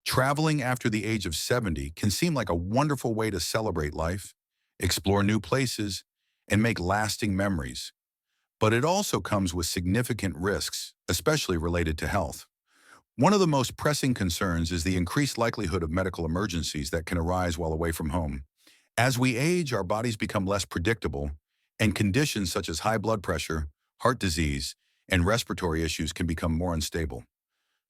Traveling after the age of 70 can seem like a wonderful way to celebrate life, explore new places, and make lasting memories. But it also comes with significant risks, especially related to health. One of the most pressing concerns is the increased likelihood of medical emergencies that can arise while away from home. As we age, our bodies become less predictable, and conditions such as high blood pressure, heart disease, and respiratory issues can become more unstable.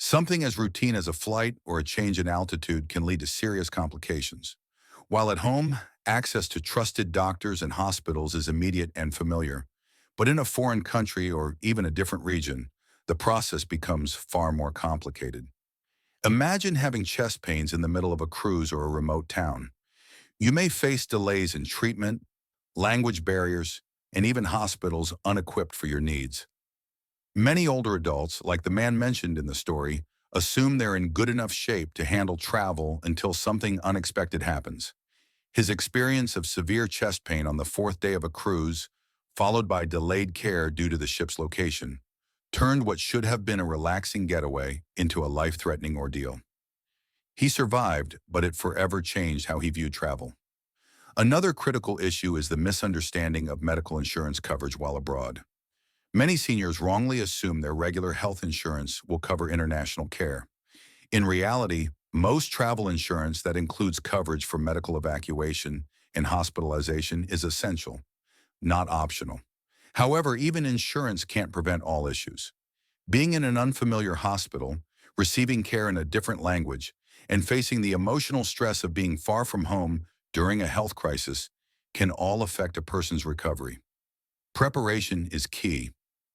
Something as routine as a flight or a change in altitude can lead to serious complications. While at home, access to trusted doctors and hospitals is immediate and familiar. But in a foreign country or even a different region, the process becomes far more complicated. Imagine having chest pains in the middle of a cruise or a remote town. You may face delays in treatment, language barriers, and even hospitals unequipped for your needs. Many older adults, like the man mentioned in the story, assume they're in good enough shape to handle travel until something unexpected happens. His experience of severe chest pain on the fourth day of a cruise, followed by delayed care due to the ship's location, turned what should have been a relaxing getaway into a life-threatening ordeal. He survived, but it forever changed how he viewed travel. Another critical issue is the misunderstanding of medical insurance coverage while abroad. Many seniors wrongly assume their regular health insurance will cover international care. In reality, most travel insurance that includes coverage for medical evacuation and hospitalization is essential, not optional. However, even insurance can't prevent all issues. Being in an unfamiliar hospital, receiving care in a different language, and facing the emotional stress of being far from home during a health crisis can all affect a person's recovery. Preparation is key.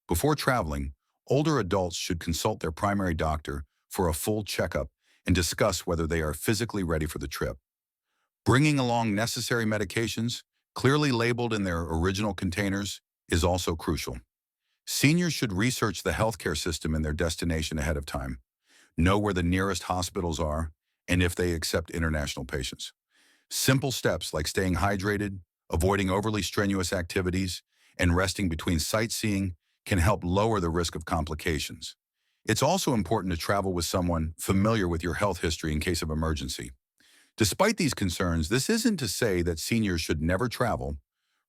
Before traveling, older adults should consult their primary doctor for a full checkup and discuss whether they are physically ready for the trip. Bringing along necessary medications, clearly labeled in their original containers, is also crucial. Seniors should research the healthcare system in their destination ahead of time, know where the nearest hospitals are, and if they accept international patients. Simple steps like staying hydrated, avoiding overly strenuous activities, and resting between sightseeing can help lower the risk of complications. It's also important to travel with someone familiar with your health history in case of emergency. Despite these concerns, this isn't to say that seniors should never travel.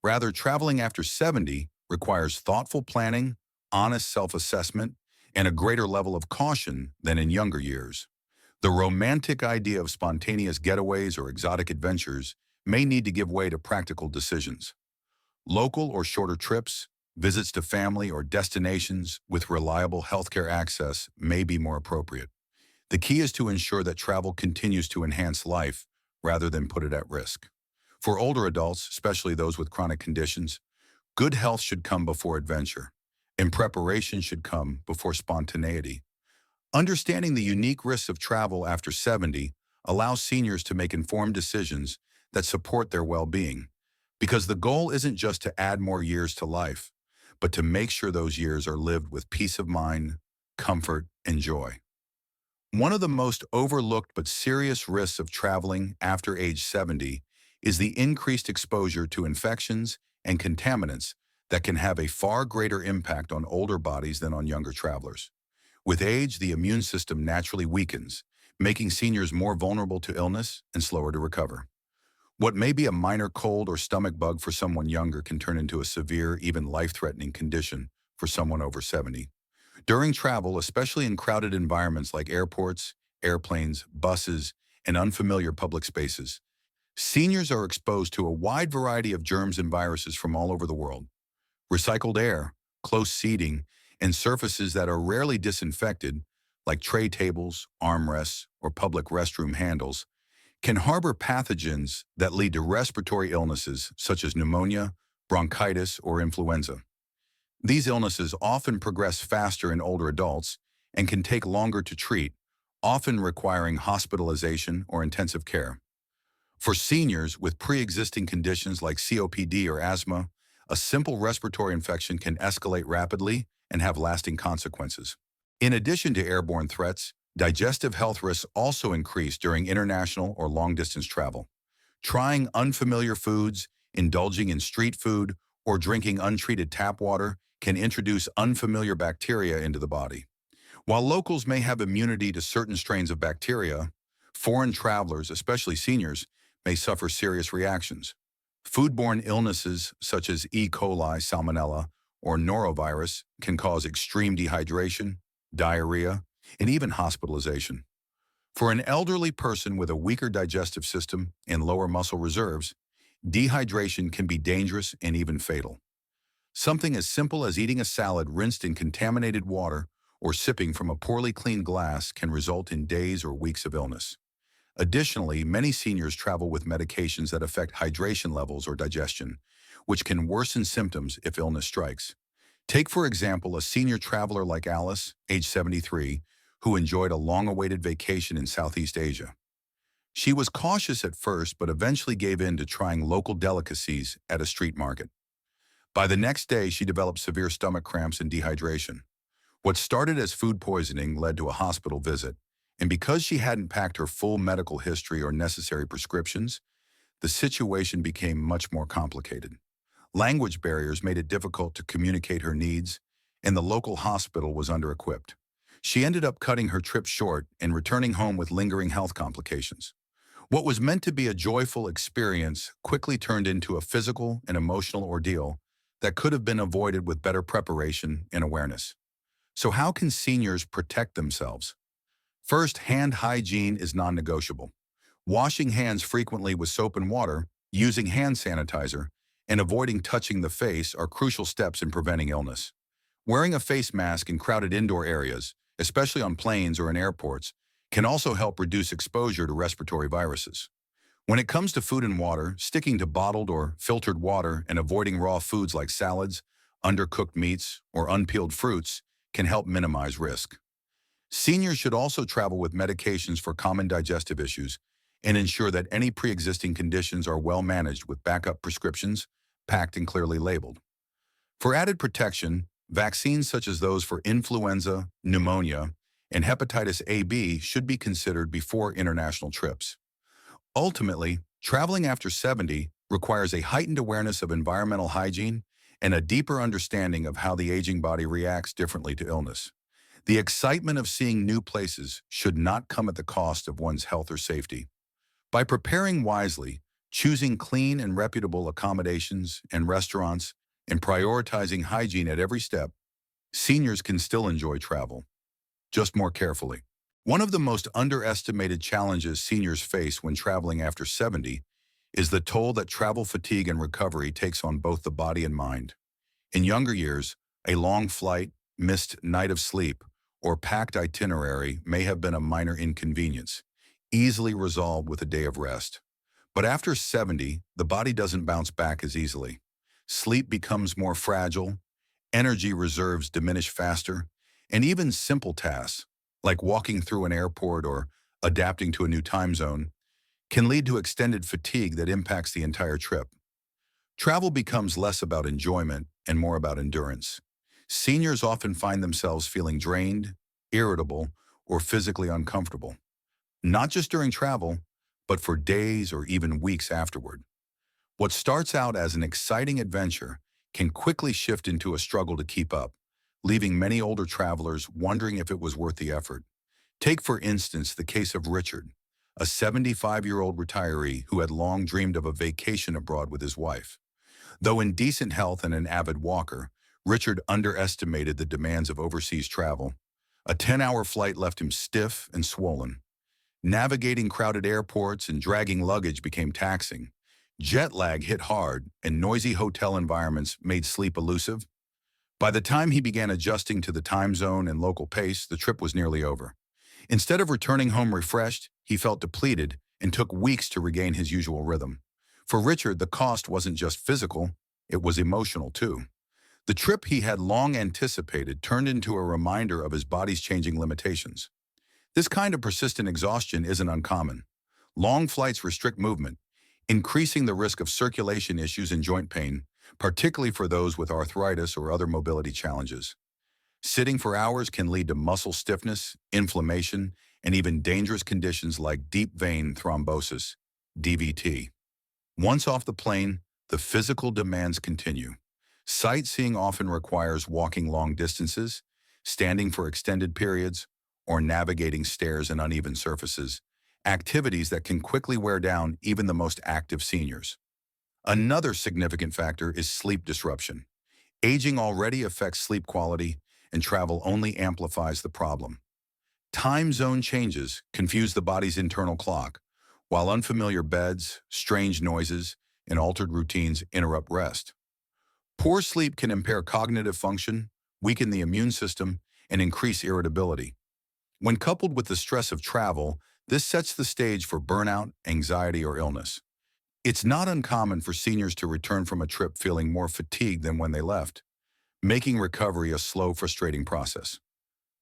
Rather, traveling after 70 requires thoughtful planning, honest self-assessment, and a greater level of caution than in younger years. The romantic idea of spontaneous getaways or exotic adventures may need to give way to practical decisions. Local or shorter trips, visits to family, or destinations with reliable healthcare access may be more appropriate. The key is to ensure that travel continues to enhance life rather than put it at risk. For older adults, especially those with chronic conditions, good health should come before adventure, and preparation should come before spontaneity. Understanding the unique risks of travel after 70 allows seniors to make informed decisions that support their well-being, because the goal isn't just to add more years to life, but to make sure those years are lived with peace of mind, comfort, and joy. One of the most overlooked but serious risks of traveling after age 70 is the increased exposure to infections and contaminants that can have a far greater impact on older bodies than on younger travelers. With age, the immune system naturally weakens, making seniors more vulnerable to illness and slower to recover. What may be a minor cold or stomach bug for someone younger can turn into a severe, even life-threatening condition for someone over 70. During travel, especially in crowded environments like airports, airplanes, buses, and unfamiliar public spaces, seniors are exposed to a wide variety of germs and viruses from all over the world. Recycled air, close seating, and surfaces that are rarely disinfected, like tray tables, armrests, or public restroom handles, can harbor pathogens that lead to respiratory illnesses such as pneumonia, bronchitis, or influenza. These illnesses often progress faster in older adults and can take longer to treat, often requiring hospitalization or intensive care. For seniors with pre-existing conditions like COPD or asthma, a simple respiratory infection can escalate rapidly and have lasting consequences. In addition to airborne threats, digestive health risks also increase during international or long-distance travel. Trying unfamiliar foods, indulging in street food, or drinking untreated tap water can introduce unfamiliar bacteria into the body. While locals may have immunity to certain strains of bacteria, Foreign travelers, especially seniors, may suffer serious reactions. Foodborne illnesses such as E. coli, salmonella, or norovirus can cause extreme dehydration, diarrhea, and even hospitalization. For an elderly person with a weaker digestive system and lower muscle reserves, dehydration can be dangerous and even fatal. Something as simple as eating a salad rinsed in contaminated water or sipping from a poorly cleaned glass can result in days or weeks of illness. Additionally, many seniors travel with medications that affect hydration levels or digestion, which can worsen symptoms if illness strikes. Take, for example, a senior traveler like Alice, age 73, who enjoyed a long-awaited vacation in Southeast Asia. She was cautious at first, but eventually gave in to trying local delicacies at a street market. By the next day, she developed severe stomach cramps and dehydration. What started as food poisoning led to a hospital visit, and because she hadn't packed her full medical history or necessary prescriptions, the situation became much more complicated. Language barriers made it difficult to communicate her needs, and the local hospital was under-equipped. She ended up cutting her trip short and returning home with lingering health complications. What was meant to be a joyful experience quickly turned into a physical and emotional ordeal that could have been avoided with better preparation and awareness. So how can seniors protect themselves? First, hand hygiene is non-negotiable. Washing hands frequently with soap and water, using hand sanitizer, and avoiding touching the face are crucial steps in preventing illness. Wearing a face mask in crowded indoor areas, especially on planes or in airports, can also help reduce exposure to respiratory viruses. When it comes to food and water, sticking to bottled or filtered water and avoiding raw foods like salads, undercooked meats, or unpeeled fruits can help minimize risk. Seniors should also travel with medications for common digestive issues and ensure that any pre-existing conditions are well managed with backup prescriptions, packed and clearly labeled. For added protection, vaccines such as those for influenza, pneumonia, and hepatitis A/B should be considered before international trips. Ultimately, traveling after 70 requires a heightened awareness of environmental hygiene and a deeper understanding of how the aging body reacts differently to illness. The excitement of seeing new places should not come at the cost of one's health or safety. By preparing wisely, choosing clean and reputable accommodations and restaurants, and prioritizing hygiene at every step, seniors can still enjoy travel, just more carefully. One of the most underestimated challenges seniors face when traveling after 70 is the toll that travel fatigue and recovery takes on both the body and mind. In younger years, a long flight, missed night of sleep, or packed itinerary may have been a minor inconvenience, easily resolved with a day of rest. But after 70, the body doesn't bounce back as easily. Sleep becomes more fragile, energy reserves diminish faster, and even simple tasks, like walking through an airport or adapting to a new time zone, can lead to extended fatigue that impacts the entire trip. Travel becomes less about enjoyment and more about endurance. Seniors often find themselves feeling drained, irritable, or physically uncomfortable, not just during travel, but for days or even weeks afterward. What starts out as an exciting adventure can quickly shift into a struggle to keep up, leaving many older travelers wondering if it was worth the effort. Take, for instance, the case of Richard, a 75-year-old retiree who had long dreamed of a vacation abroad with his wife. Though in decent health and an avid walker, Richard underestimated the demands of overseas travel. A 10-hour flight left him stiff and swollen. Navigating crowded airports and dragging luggage became taxing. Jet lag hit hard, and noisy hotel environments made sleep elusive. By the time he began adjusting to the time zone and local pace, the trip was nearly over. Instead of returning home refreshed, he felt depleted and took weeks to regain his usual rhythm. For Richard, the cost wasn't just physical, it was emotional too. The trip he had long anticipated turned into a reminder of his body's changing limitations. This kind of persistent exhaustion isn't uncommon. Long flights restrict movement, increasing the risk of circulation issues and joint pain, particularly for those with arthritis or other mobility challenges. Sitting for hours can lead to muscle stiffness, inflammation, and even dangerous conditions like deep vein thrombosis, DVT. Once off the plane, the physical demands continue. Sightseeing often requires walking long distances, standing for extended periods, or navigating stairs and uneven surfaces, activities that can quickly wear down even the most active seniors. Another significant factor is sleep disruption. Aging already affects sleep quality, and travel only amplifies the problem. Time zone changes confuse the body's internal clock, while unfamiliar beds, strange noises, and altered routines interrupt rest. Poor sleep can impair cognitive function, weaken the immune system, and increase irritability. When coupled with the stress of travel, this sets the stage for burnout, anxiety, or illness. It's not uncommon for seniors to return from a trip feeling more fatigued than when they left, making recovery a slow, frustrating process.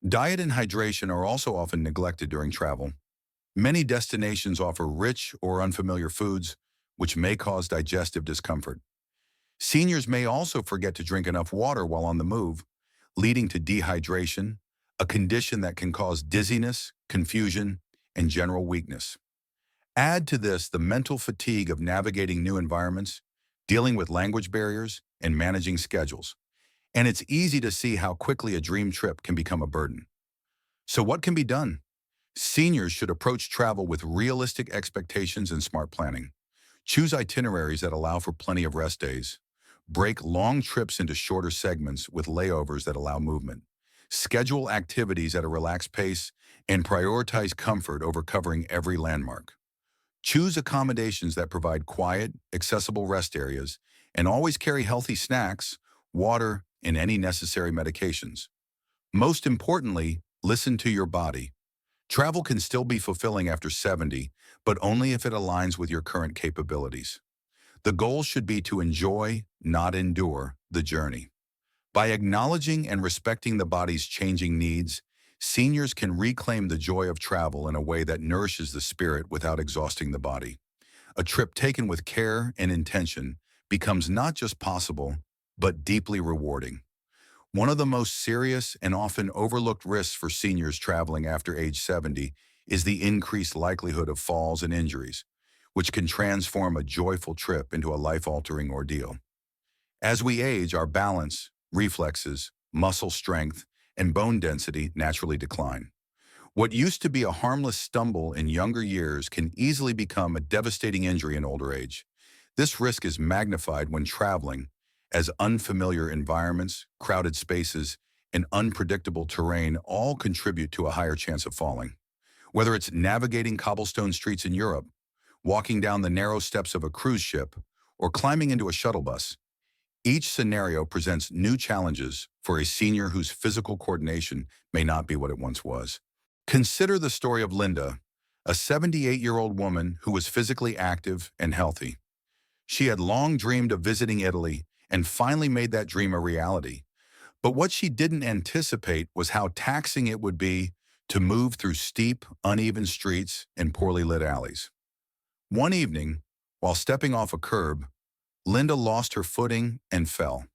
Diet and hydration are also often neglected during travel. Many destinations offer rich or unfamiliar foods, which may cause digestive discomfort. Seniors may also forget to drink enough water while on the move, leading to dehydration, a condition that can cause dizziness, confusion, and general weakness. Add to this the mental fatigue of navigating new environments, dealing with language barriers, and managing schedules. And it's easy to see how quickly a dream trip can become a burden. So what can be done? Seniors should approach travel with realistic expectations and smart planning. Choose itineraries that allow for plenty of rest days. Break long trips into shorter segments with layovers that allow movement. Schedule activities at a relaxed pace and prioritize comfort over covering every landmark. Choose accommodations that provide quiet, accessible rest areas, and always carry healthy snacks, water, and any necessary medications. Most importantly, listen to your body. Travel can still be fulfilling after 70, but only if it aligns with your current capabilities. The goal should be to enjoy, not endure, the journey. By acknowledging and respecting the body's changing needs, seniors can reclaim the joy of travel in a way that nourishes the spirit without exhausting the body. A trip taken with care and intention becomes not just possible, but deeply rewarding. One of the most serious and often overlooked risks for seniors traveling after age 70 is the increased likelihood of falls and injuries, which can transform a joyful trip into a life-altering ordeal. As we age, our balance, reflexes, muscle strength, and bone density naturally decline. What used to be a harmless stumble in younger years can easily become a devastating injury in older age. This risk is magnified when traveling, as unfamiliar environments, crowded spaces, and unpredictable terrain all contribute to a higher chance of falling. Whether it's navigating cobblestone streets in Europe, walking down the narrow steps of a cruise ship, or climbing into a shuttle bus, each scenario presents new challenges for a senior whose physical coordination may not be what it once was. Consider the story of Linda, a 78-year-old woman who was physically active and healthy. She had long dreamed of visiting Italy and finally made that dream a reality. But what she didn't anticipate was how taxing it would be to move through steep, uneven streets and poorly lit alleys. One evening, while stepping off a curb, Linda lost her footing and fell.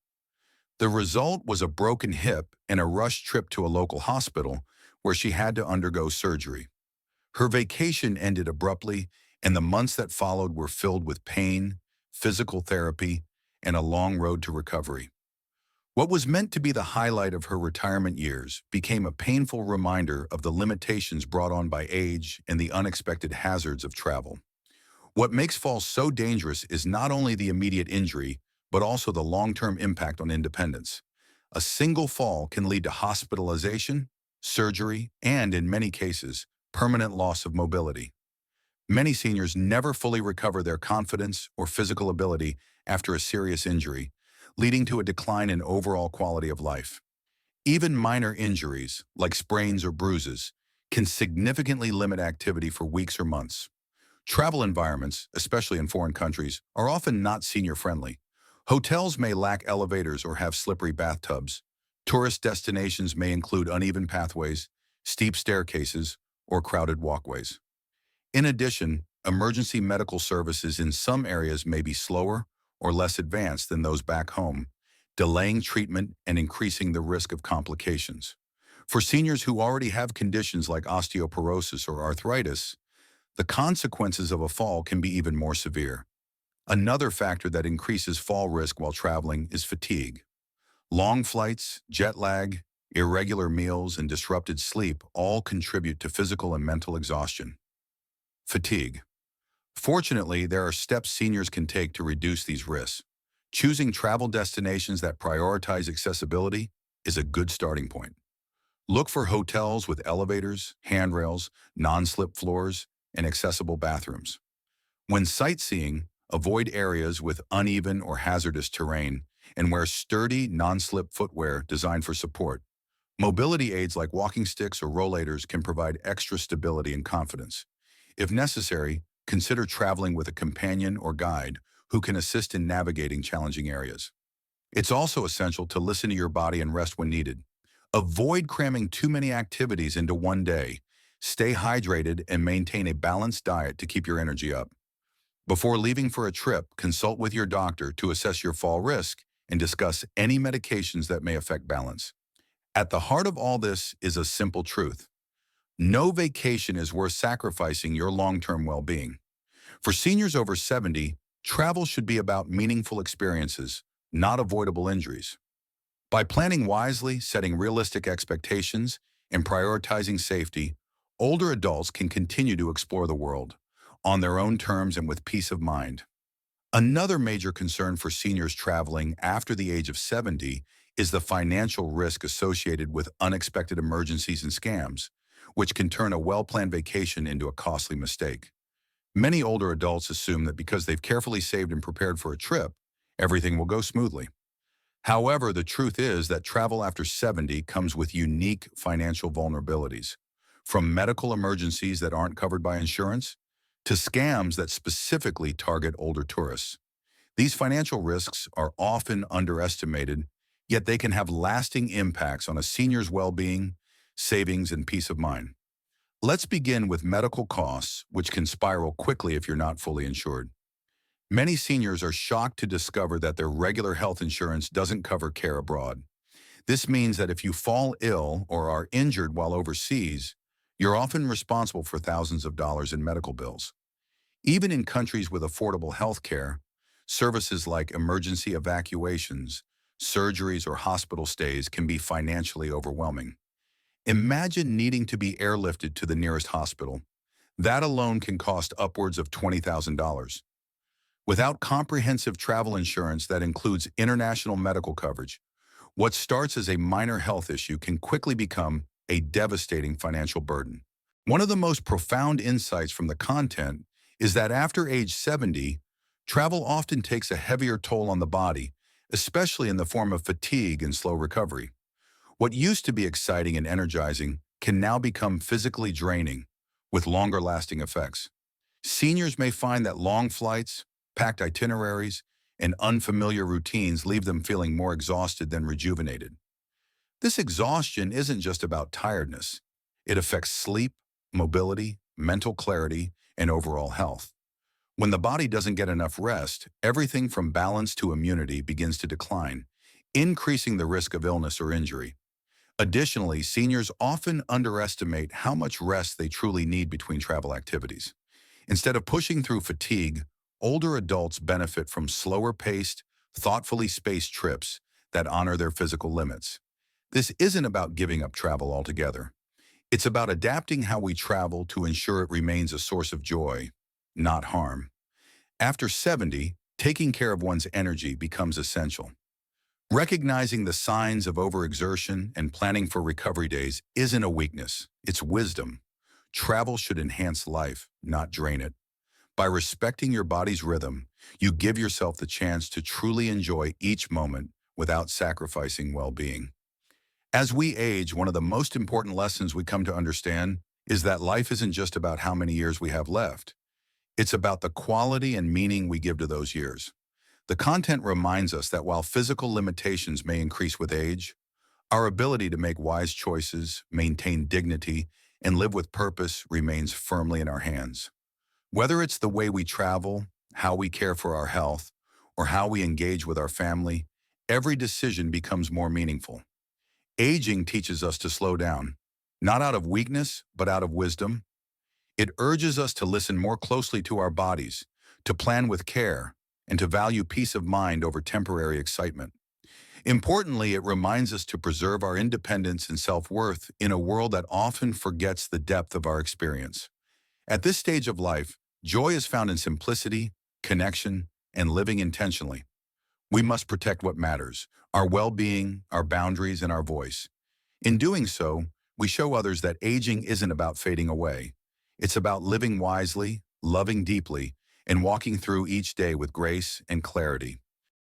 The result was a broken hip and a rushed trip to a local hospital where she had to undergo surgery. Her vacation ended abruptly, and the months that followed were filled with pain, physical therapy, and a long road to recovery. What was meant to be the highlight of her retirement years became a painful reminder of the limitations brought on by age and the unexpected hazards of travel. What makes falls so dangerous is not only the immediate injury, but also the long-term impact on independence. A single fall can lead to hospitalization, surgery, and, in many cases, permanent loss of mobility. Many seniors never fully recover their confidence or physical ability after a serious injury, leading to a decline in overall quality of life. Even minor injuries, like sprains or bruises, can significantly limit activity for weeks or months. Travel environments, especially in foreign countries, are often not senior-friendly. Hotels may lack elevators or have slippery bathtubs. Tourist destinations may include uneven pathways, steep staircases, or crowded walkways. In addition, emergency medical services in some areas may be slower or less advanced than those back home, delaying treatment and increasing the risk of complications. For seniors who already have conditions like osteoporosis or arthritis, the consequences of a fall can be even more severe. Another factor that increases fall risk while traveling is fatigue. Long flights, jet lag, irregular meals, and disrupted sleep all contribute to physical and mental exhaustion. Fatigue. Fortunately, there are steps seniors can take to reduce these risks. Choosing travel destinations that prioritize accessibility is a good starting point. Look for hotels with elevators, handrails, non-slip floors, and accessible bathrooms. When sightseeing, avoid areas with uneven or hazardous terrain and wear sturdy, non-slip footwear designed for support. Mobility aids like walking sticks or rollators can provide extra stability and confidence. If necessary, consider traveling with a companion or guide who can assist in navigating challenging areas. It's also essential to listen to your body and rest when needed. Avoid cramming too many activities into one day. Stay hydrated and maintain a balanced diet to keep your energy up. Before leaving for a trip, consult with your doctor to assess your fall risk and discuss any medications that may affect balance. At the heart of all this is a simple truth. No vacation is worth sacrificing your long-term well-being. For seniors over 70, travel should be about meaningful experiences, not avoidable injuries. By planning wisely, setting realistic expectations, and prioritizing safety, older adults can continue to explore the world on their own terms and with peace of mind. Another major concern for seniors traveling after the age of 70 is the financial risk associated with unexpected emergencies and scams, which can turn a well-planned vacation into a costly mistake. Many older adults assume that because they've carefully saved and prepared for a trip, everything will go smoothly. However, the truth is that travel after 70 comes with unique financial vulnerabilities, from medical emergencies that aren't covered by insurance to scams that specifically target older tourists. These financial risks are often underestimated, yet they can have lasting impacts on a senior's well-being, savings, and peace of mind. Let's begin with medical costs, which can spiral quickly if you're not fully insured. Many seniors are shocked to discover that their regular health insurance doesn't cover care abroad. This means that if you fall ill or are injured while overseas, you're often responsible for thousands of dollars in medical bills. Even in countries with affordable health care, services like emergency evacuations, surgeries, or hospital stays can be financially overwhelming. Imagine needing to be airlifted to the nearest hospital. That alone can cost upwards of $20,000. Without comprehensive travel insurance that includes international medical coverage, what starts as a minor health issue can quickly become a devastating financial burden. One of the most profound insights from the content is that after age 70, travel often takes a heavier toll on the body, especially in the form of fatigue and slow recovery. What used to be exciting and energizing can now become physically draining, with longer-lasting effects. Seniors may find that long flights, packed itineraries, and unfamiliar routines leave them feeling more exhausted than rejuvenated. This exhaustion isn't just about tiredness. It affects sleep, mobility, mental clarity, and overall health. When the body doesn't get enough rest, everything from balance to immunity begins to decline, increasing the risk of illness or injury. Additionally, seniors often underestimate how much rest they truly need between travel activities. Instead of pushing through fatigue, older adults benefit from slower-paced, thoughtfully spaced trips that honor their physical limits. This isn't about giving up travel altogether. It's about adapting how we travel to ensure it remains a source of joy, not harm. After 70, taking care of one's energy becomes essential. Recognizing the signs of overexertion and planning for recovery days isn't a weakness, it's wisdom. Travel should enhance life, not drain it. By respecting your body's rhythm, you give yourself the chance to truly enjoy each moment without sacrificing well-being. As we age, one of the most important lessons we come to understand is that life isn't just about how many years we have left. It's about the quality and meaning we give to those years. The content reminds us that while physical limitations may increase with age, our ability to make wise choices, maintain dignity, and live with purpose remains firmly in our hands. Whether it's the way we travel, how we care for our health, or how we engage with our family, every decision becomes more meaningful. Aging teaches us to slow down, not out of weakness, but out of wisdom. It urges us to listen more closely to our bodies, to plan with care, and to value peace of mind over temporary excitement. Importantly, it reminds us to preserve our independence and self-worth in a world that often forgets the depth of our experience. At this stage of life, joy is found in simplicity, connection, and living intentionally. We must protect what matters, our well-being, our boundaries, and our voice. In doing so, we show others that aging isn't about fading away. It's about living wisely, loving deeply, and walking through each day with grace and clarity.